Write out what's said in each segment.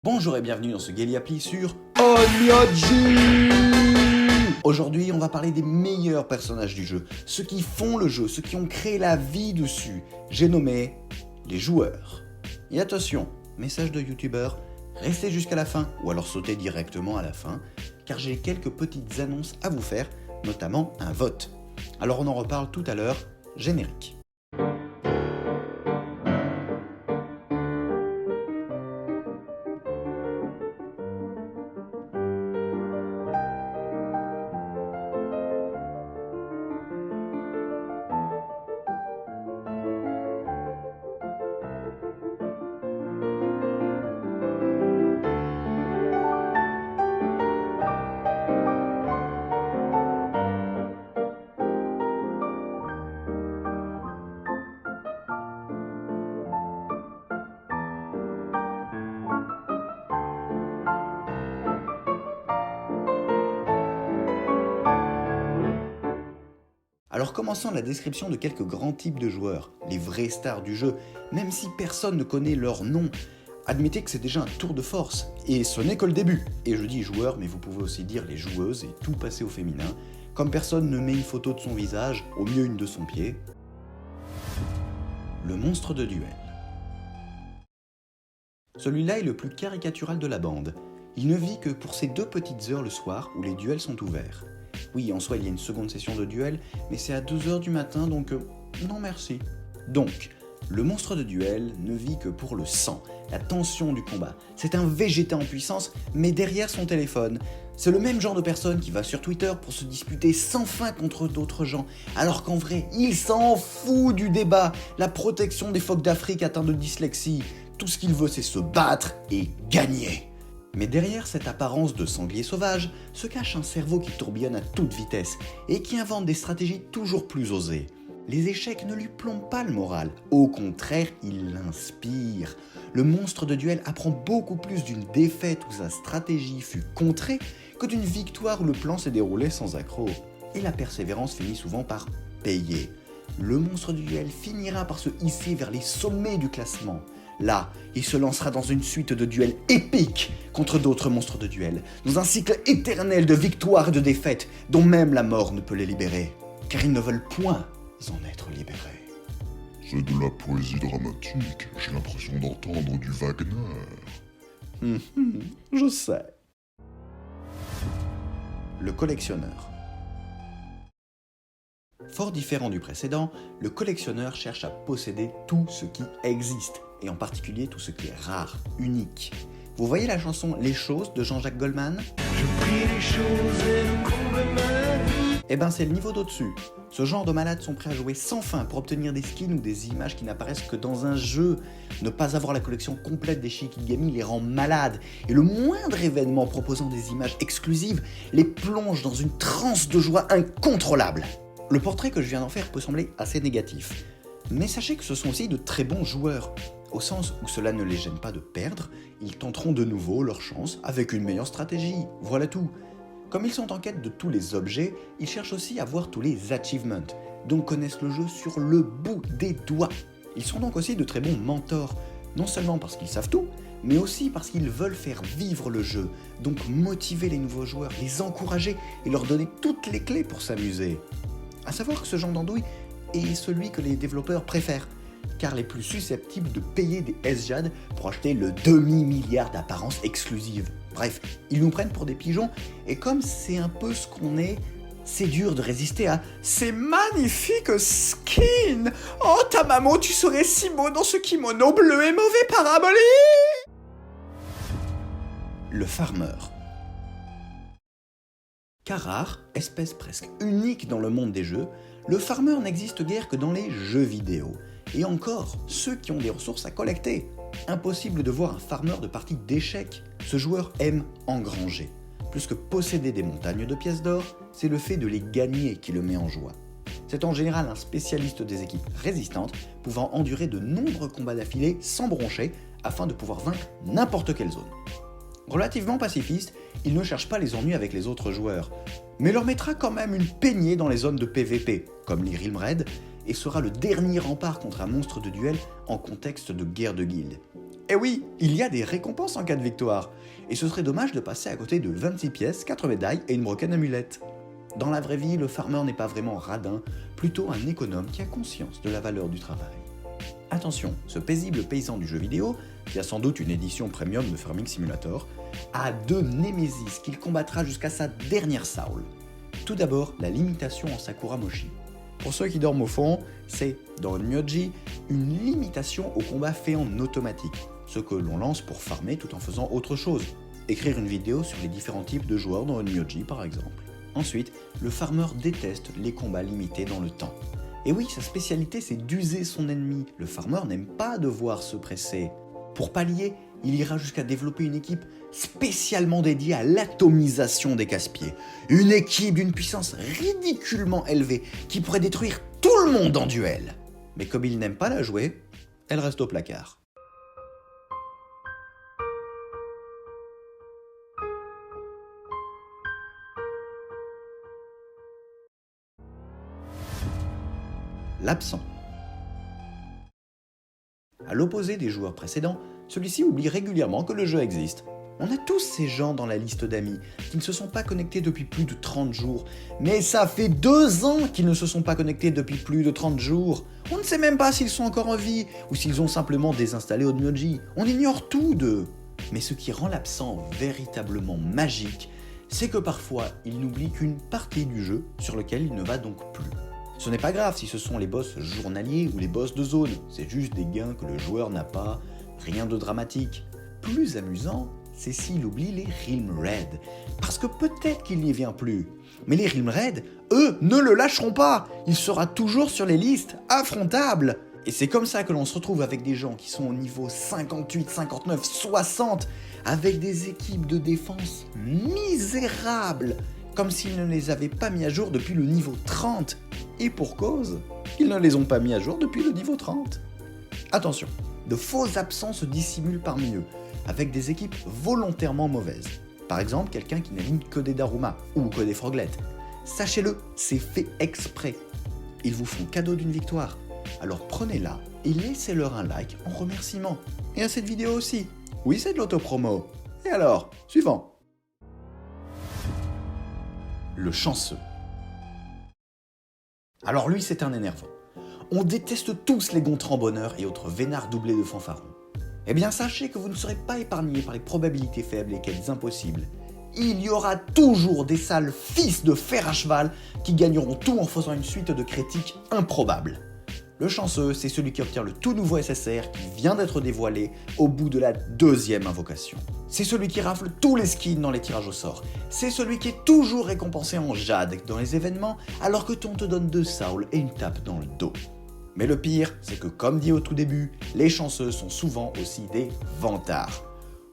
Bonjour et bienvenue dans ce Galiapli sur Onmyoji. Aujourd'hui, on va parler des meilleurs personnages du jeu, ceux qui font le jeu, ceux qui ont créé la vie dessus. J'ai nommé les joueurs. Et attention, message de youtubeur, restez jusqu'à la fin ou alors sautez directement à la fin, car j'ai quelques petites annonces à vous faire, notamment un vote. Alors on en reparle tout à l'heure, générique. Alors commençons la description de quelques grands types de joueurs, les vraies stars du jeu, même si personne ne connaît leur nom. Admettez que c'est déjà un tour de force, et ce n'est que le début. Et je dis joueurs, mais vous pouvez aussi dire les joueuses et tout passer au féminin, comme personne ne met une photo de son visage, au mieux une de son pied. Le monstre de duel. Celui-là est le plus caricatural de la bande. Il ne vit que pour ces 2 petites heures le soir où les duels sont ouverts. Oui, en soi, il y a une seconde session de duel, mais c'est à 2h du matin, donc non merci. Donc, le monstre de duel ne vit que pour le sang, la tension du combat. C'est un végéta en puissance, mais derrière son téléphone. C'est le même genre de personne qui va sur Twitter pour se disputer sans fin contre d'autres gens, alors qu'en vrai, il s'en fout du débat, la protection des phoques d'Afrique atteints de dyslexie. Tout ce qu'il veut, c'est se battre et gagner. Mais derrière cette apparence de sanglier sauvage se cache un cerveau qui tourbillonne à toute vitesse et qui invente des stratégies toujours plus osées. Les échecs ne lui plombent pas le moral, au contraire, il l'inspire. Le monstre de duel apprend beaucoup plus d'une défaite où sa stratégie fut contrée que d'une victoire où le plan s'est déroulé sans accroc. Et la persévérance finit souvent par payer. Le monstre du duel finira par se hisser vers les sommets du classement. Là, il se lancera dans une suite de duels épiques contre d'autres monstres de duel, dans un cycle éternel de victoires et de défaites dont même la mort ne peut les libérer, car ils ne veulent point en être libérés. C'est de la poésie dramatique, j'ai l'impression d'entendre du Wagner. Je sais. Le collectionneur. Fort différent du précédent, le collectionneur cherche à posséder tout ce qui existe, et en particulier tout ce qui est rare, unique. Vous voyez la chanson Les Choses de Jean-Jacques Goldman ? Je prie les choses et le cours de ma vie. Eh ben c'est le niveau d'au-dessus. Ce genre de malades sont prêts à jouer sans fin pour obtenir des skins ou des images qui n'apparaissent que dans un jeu. Ne pas avoir la collection complète des Shikigami les rend malades, et le moindre événement proposant des images exclusives les plonge dans une transe de joie incontrôlable. Le portrait que je viens d'en faire peut sembler assez négatif, mais sachez que ce sont aussi de très bons joueurs. Au sens où cela ne les gêne pas de perdre, ils tenteront de nouveau leur chance avec une meilleure stratégie, voilà tout. Comme ils sont en quête de tous les objets, ils cherchent aussi à voir tous les achievements, donc connaissent le jeu sur le bout des doigts. Ils sont donc aussi de très bons mentors, non seulement parce qu'ils savent tout, mais aussi parce qu'ils veulent faire vivre le jeu, donc motiver les nouveaux joueurs, les encourager et leur donner toutes les clés pour s'amuser. À savoir que ce genre d'andouille est celui que les développeurs préfèrent, car les plus susceptibles de payer des SJAD pour acheter le demi-milliard d'apparences exclusives. Bref, ils nous prennent pour des pigeons, et comme c'est un peu ce qu'on est, c'est dur de résister à « Ces magnifiques skins! Oh ta maman, tu serais si beau dans ce kimono bleu et mauvais parabolique !» Le farmer. Car rare, espèce presque unique dans le monde des jeux, le farmer n'existe guère que dans les jeux vidéo. Et encore, ceux qui ont des ressources à collecter. Impossible de voir un farmer de partie d'échecs. Ce joueur aime engranger. Plus que posséder des montagnes de pièces d'or, c'est le fait de les gagner qui le met en joie. C'est en général un spécialiste des équipes résistantes, pouvant endurer de nombreux combats d'affilée sans broncher, afin de pouvoir vaincre n'importe quelle zone. Relativement pacifiste, il ne cherche pas les ennuis avec les autres joueurs, mais leur mettra quand même une peignée dans les zones de PVP, comme l'Irilm Raid, et sera le dernier rempart contre un monstre de duel en contexte de guerre de guildes. Eh oui, il y a des récompenses en cas de victoire. Et ce serait dommage de passer à côté de 26 pièces, 4 médailles et une broken amulette. Dans la vraie vie, le farmer n'est pas vraiment radin, plutôt un économe qui a conscience de la valeur du travail. Attention, ce paisible paysan du jeu vidéo, qui a sans doute une édition premium de Farming Simulator, a 2 némésis qu'il combattra jusqu'à sa dernière Saul. Tout d'abord, la limitation en Sakura Mochi. Pour ceux qui dorment au fond, c'est, dans Onmyoji, une limitation au combat fait en automatique, ce que l'on lance pour farmer tout en faisant autre chose. Écrire une vidéo sur les différents types de joueurs dans Onmyoji par exemple. Ensuite, le farmer déteste les combats limités dans le temps. Et oui, sa spécialité c'est d'user son ennemi, le farmer n'aime pas devoir se presser. Pour pallier, il ira jusqu'à développer une équipe spécialement dédiée à l'atomisation des casse-pieds. Une équipe d'une puissance ridiculement élevée qui pourrait détruire tout le monde en duel. Mais comme il n'aime pas la jouer, elle reste au placard. L'absent. À l'opposé des joueurs précédents, celui-ci oublie régulièrement que le jeu existe. On a tous ces gens dans la liste d'amis qui ne se sont pas connectés depuis plus de 30 jours. Mais ça fait 2 ans qu'ils ne se sont pas connectés depuis plus de 30 jours. On ne sait même pas s'ils sont encore en vie ou s'ils ont simplement désinstallé Onmyoji. On ignore tout d'eux. Mais ce qui rend l'absent véritablement magique, c'est que parfois il n'oublie qu'une partie du jeu sur lequel il ne va donc plus. Ce n'est pas grave si ce sont les boss journaliers ou les boss de zone, c'est juste des gains que le joueur n'a pas, rien de dramatique. Plus amusant, c'est s'il oublie les Realm Red, parce que peut-être qu'il n'y vient plus. Mais les Realm Red, eux, ne le lâcheront pas, il sera toujours sur les listes, affrontable. Et c'est comme ça que l'on se retrouve avec des gens qui sont au niveau 58, 59, 60, avec des équipes de défense misérables, comme s'ils ne les avaient pas mis à jour depuis le niveau 30. Et pour cause, ils ne les ont pas mis à jour depuis le niveau 30. Attention, de faux absents se dissimulent parmi eux, avec des équipes volontairement mauvaises. Par exemple, quelqu'un qui n'aligne que des Daruma ou que des Froglettes. Sachez-le, c'est fait exprès. Ils vous font cadeau d'une victoire. Alors prenez-la et laissez-leur un like en remerciement. Et à cette vidéo aussi. Oui, c'est de l'autopromo. Et alors, suivant. Le chanceux. Alors lui, c'est un énervant. On déteste tous les Gontran-Bonheur et autres vénards doublés de fanfarons. Eh bien, sachez que vous ne serez pas épargné par les probabilités faibles et quêtes impossibles. Il y aura toujours des sales fils de fer à cheval qui gagneront tout en faisant une suite de critiques improbables. Le chanceux, c'est celui qui obtient le tout nouveau SSR qui vient d'être dévoilé au bout de la 2e invocation. C'est celui qui rafle tous les skins dans les tirages au sort. C'est celui qui est toujours récompensé en jade dans les événements alors que ton te donne 2 Saul et une tape dans le dos. Mais le pire, c'est que comme dit au tout début, les chanceux sont souvent aussi des vantards.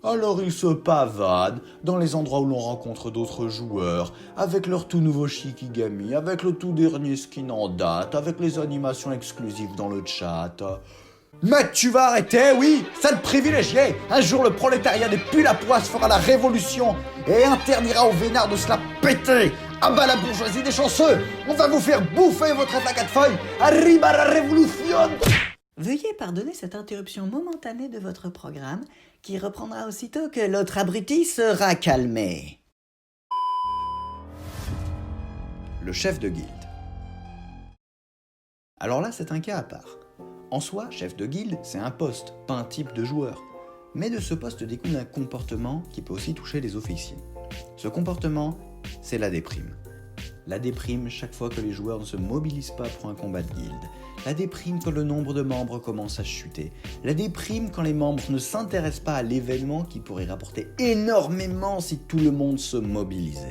Alors ils se pavanent dans les endroits où l'on rencontre d'autres joueurs, avec leur tout nouveau Shikigami, avec le tout dernier skin en date, avec les animations exclusives dans le chat. Mais tu vas arrêter, oui, sale privilégié. Un jour le prolétariat des pulls à poisse fera la révolution et interdira aux vénards de se la péter. Ah bah la bourgeoisie des chanceux, on va vous faire bouffer votre attaque à feuilles. Arriba la révolution. Veuillez pardonner cette interruption momentanée de votre programme qui reprendra aussitôt que l'autre abruti sera calmé. Le chef de guilde. Alors là, c'est un cas à part. En soi, chef de guilde, c'est un poste, pas un type de joueur. Mais de ce poste découle un comportement qui peut aussi toucher les officiers. Ce comportement, c'est la déprime. La déprime chaque fois que les joueurs ne se mobilisent pas pour un combat de guilde. La déprime quand le nombre de membres commence à chuter. La déprime quand les membres ne s'intéressent pas à l'événement qui pourrait rapporter énormément si tout le monde se mobilisait.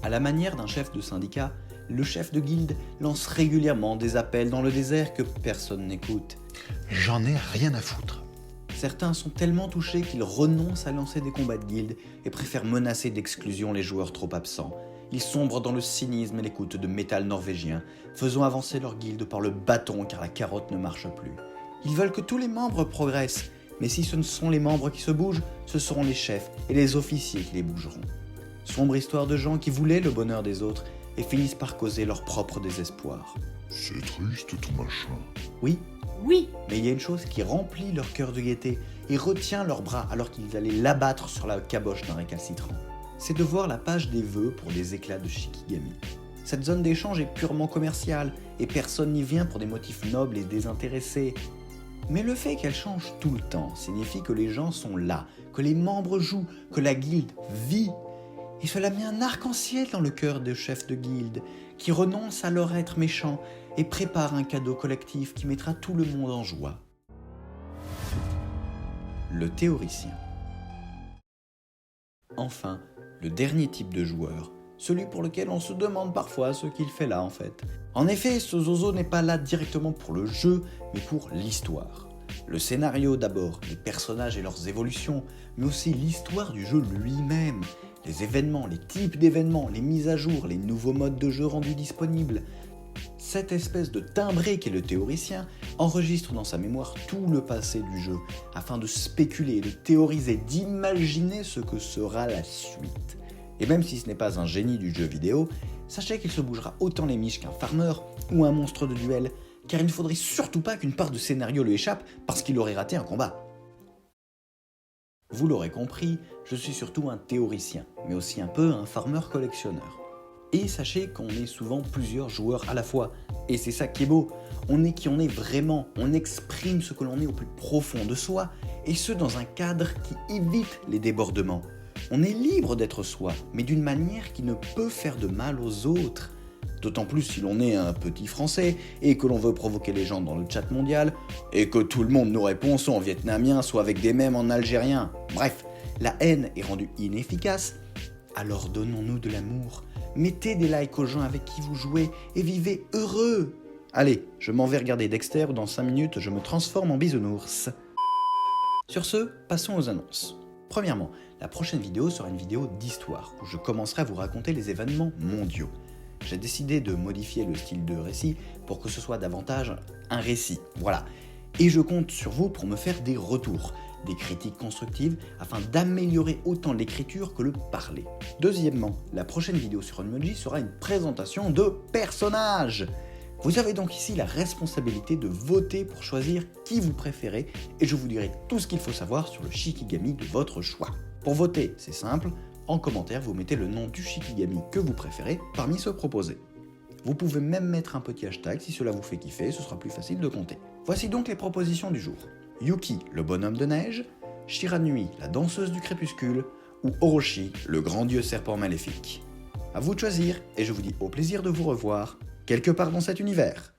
À la manière d'un chef de syndicat, le chef de guilde lance régulièrement des appels dans le désert que personne n'écoute. J'en ai rien à foutre. Certains sont tellement touchés qu'ils renoncent à lancer des combats de guilde et préfèrent menacer d'exclusion les joueurs trop absents. Ils sombrent dans le cynisme et l'écoute de métal norvégien, faisant avancer leur guilde par le bâton car la carotte ne marche plus. Ils veulent que tous les membres progressent, mais si ce ne sont les membres qui se bougent, ce seront les chefs et les officiers qui les bougeront. Sombre histoire de gens qui voulaient le bonheur des autres et finissent par causer leur propre désespoir. C'est triste tout machin. Oui, Oui, Mais il y a une chose qui remplit leur cœur de gaieté et retient leurs bras alors qu'ils allaient l'abattre sur la caboche d'un récalcitrant. C'est de voir la page des vœux pour les éclats de Shikigami. Cette zone d'échange est purement commerciale et personne n'y vient pour des motifs nobles et désintéressés. Mais le fait qu'elle change tout le temps signifie que les gens sont là, que les membres jouent, que la guilde vit. Et cela met un arc-en-ciel dans le cœur des chefs de guilde, qui renoncent à leur être méchants et préparent un cadeau collectif qui mettra tout le monde en joie. Le théoricien. Enfin, le dernier type de joueur, celui pour lequel on se demande parfois ce qu'il fait là en fait. En effet, ce zozo n'est pas là directement pour le jeu, mais pour l'histoire. Le scénario d'abord, les personnages et leurs évolutions, mais aussi l'histoire du jeu lui-même, les événements, les types d'événements, les mises à jour, les nouveaux modes de jeu rendus disponibles. Cette espèce de timbré qu'est le théoricien enregistre dans sa mémoire tout le passé du jeu, afin de spéculer, de théoriser, d'imaginer ce que sera la suite. Et même si ce n'est pas un génie du jeu vidéo, sachez qu'il se bougera autant les miches qu'un farmer ou un monstre de duel, car il ne faudrait surtout pas qu'une part de scénario lui échappe parce qu'il aurait raté un combat. Vous l'aurez compris, je suis surtout un théoricien, mais aussi un peu un farmer collectionneur. Et sachez qu'on est souvent plusieurs joueurs à la fois, et c'est ça qui est beau, on est qui on est vraiment, on exprime ce que l'on est au plus profond de soi, et ce dans un cadre qui évite les débordements. On est libre d'être soi, mais d'une manière qui ne peut faire de mal aux autres. D'autant plus si l'on est un petit français et que l'on veut provoquer les gens dans le chat mondial et que tout le monde nous répond soit en vietnamien, soit avec des mèmes en algérien. Bref, la haine est rendue inefficace. Alors donnons-nous de l'amour, mettez des likes aux gens avec qui vous jouez et vivez heureux. Allez, je m'en vais regarder Dexter où dans 5 minutes je me transforme en bisounours. Sur ce, passons aux annonces. Premièrement, la prochaine vidéo sera une vidéo d'histoire où je commencerai à vous raconter les événements mondiaux. J'ai décidé de modifier le style de récit pour que ce soit davantage un récit, voilà. Et je compte sur vous pour me faire des retours, des critiques constructives afin d'améliorer autant l'écriture que le parler. Deuxièmement, la prochaine vidéo sur Onmyoji sera une présentation de personnages. Vous avez donc ici la responsabilité de voter pour choisir qui vous préférez et je vous dirai tout ce qu'il faut savoir sur le Shikigami de votre choix. Pour voter, c'est simple, en commentaire vous mettez le nom du Shikigami que vous préférez parmi ceux proposés. Vous pouvez même mettre un petit hashtag si cela vous fait kiffer, ce sera plus facile de compter. Voici donc les propositions du jour. Yuki, le bonhomme de neige, Shiranui, la danseuse du crépuscule, ou Orochi, le grand dieu serpent maléfique. À vous de choisir, et je vous dis au plaisir de vous revoir, quelque part dans cet univers.